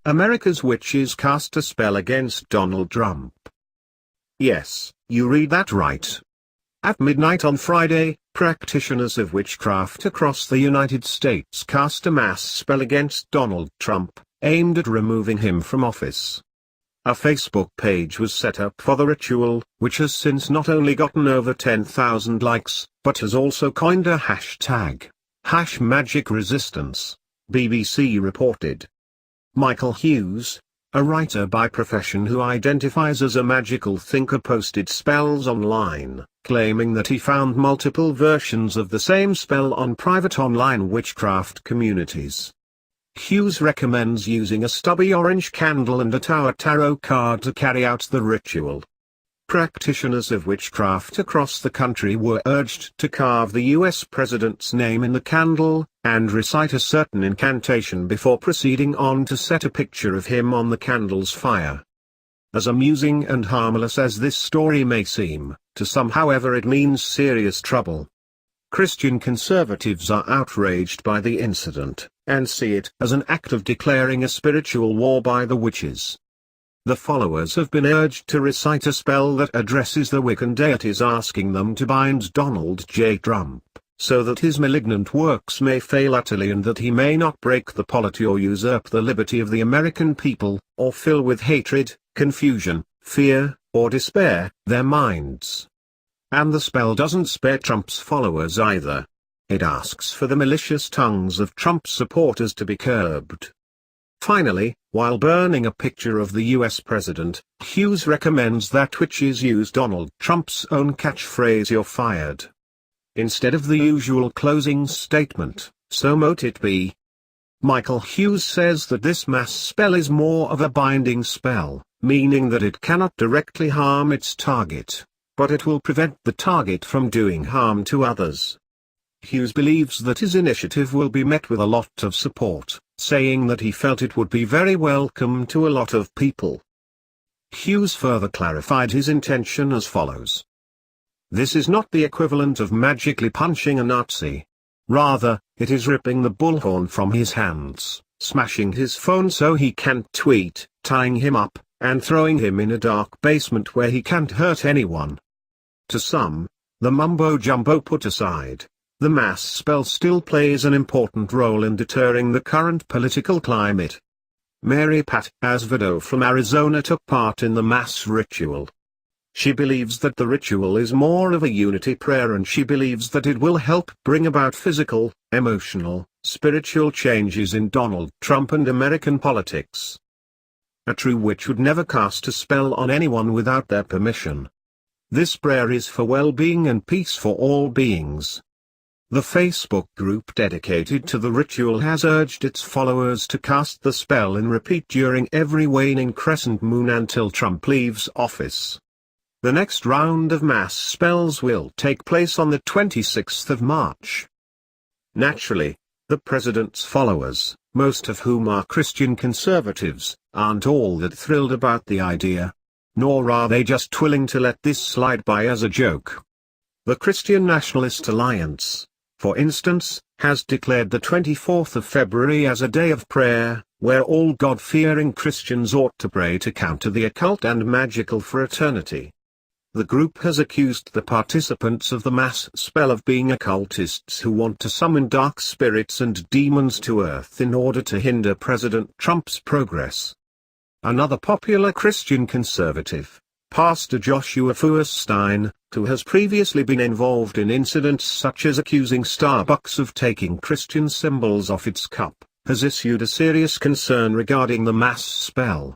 America's witches cast a spell against Donald Trump. Yes, you read that right. At midnight on Friday, practitioners of witchcraft across the United States cast a mass spell against Donald Trump, aimed at removing him from office. A Facebook page was set up for the ritual, which has since not only gotten over 10,000 likes, but has also coined a hashtag, #MagicResistance, BBC reported. Michael Hughes, a writer by profession who identifies as a magical thinker, posted spells online, claiming that he found multiple versions of the same spell on private online witchcraft communities. Hughes recommends using a stubby orange candle and a tower tarot card to carry out the ritual. Practitioners of witchcraft across the country were urged to carve the U.S. president's name in the candle, and recite a certain incantation before proceeding on to set a picture of him on the candle's fire. As amusing and harmless as this story may seem, to some however it means serious trouble. Christian conservatives are outraged by the incident, and see it as an act of declaring a spiritual war by the witches. The followers have been urged to recite a spell that addresses the Wiccan deities, asking them to bind Donald J. Trump, so that his malignant works may fail utterly and that he may not break the polity or usurp the liberty of the American people, or fill with hatred, confusion, fear, or despair their minds. And the spell doesn't spare Trump's followers either. It asks for the malicious tongues of Trump supporters to be curbed. Finally, while burning a picture of the U.S. president, Hughes recommends that witches use Donald Trump's own catchphrase "You're fired," instead of the usual closing statement, "So mote it be." Michael Hughes says that this mass spell is more of a binding spell, meaning that it cannot directly harm its target, but it will prevent the target from doing harm to others. Hughes believes that his initiative will be met with a lot of support, saying that he felt it would be very welcome to a lot of people. Hughes further clarified his intention as follows. This is not the equivalent of magically punching a Nazi. Rather, it is ripping the bullhorn from his hands, smashing his phone so he can't tweet, tying him up, and throwing him in a dark basement where he can't hurt anyone. To some, the mumbo-jumbo put aside, the mass spell still plays an important role in deterring the current political climate. Mary Pat Azevedo from Arizona took part in the mass ritual. She believes that the ritual is more of a unity prayer, and she believes that it will help bring about physical, emotional, spiritual changes in Donald Trump and American politics. A true witch would never cast a spell on anyone without their permission. This prayer is for well-being and peace for all beings. The Facebook group dedicated to the ritual has urged its followers to cast the spell in repeat during every waning crescent moon until Trump leaves office. The next round of mass spells will take place on the 26th of March. Naturally, the president's followers, most of whom are Christian conservatives, aren't all that thrilled about the idea. Nor are they just willing to let this slide by as a joke. The Christian Nationalist Alliance, for instance, has declared the 24th of February as a day of prayer, where all God-fearing Christians ought to pray to counter the occult and magical fraternity. The group has accused the participants of the mass spell of being occultists who want to summon dark spirits and demons to earth in order to hinder President Trump's progress. Another popular Christian conservative, Pastor Joshua Feuerstein, who has previously been involved in incidents such as accusing Starbucks of taking Christian symbols off its cup, has issued a serious concern regarding the mass spell.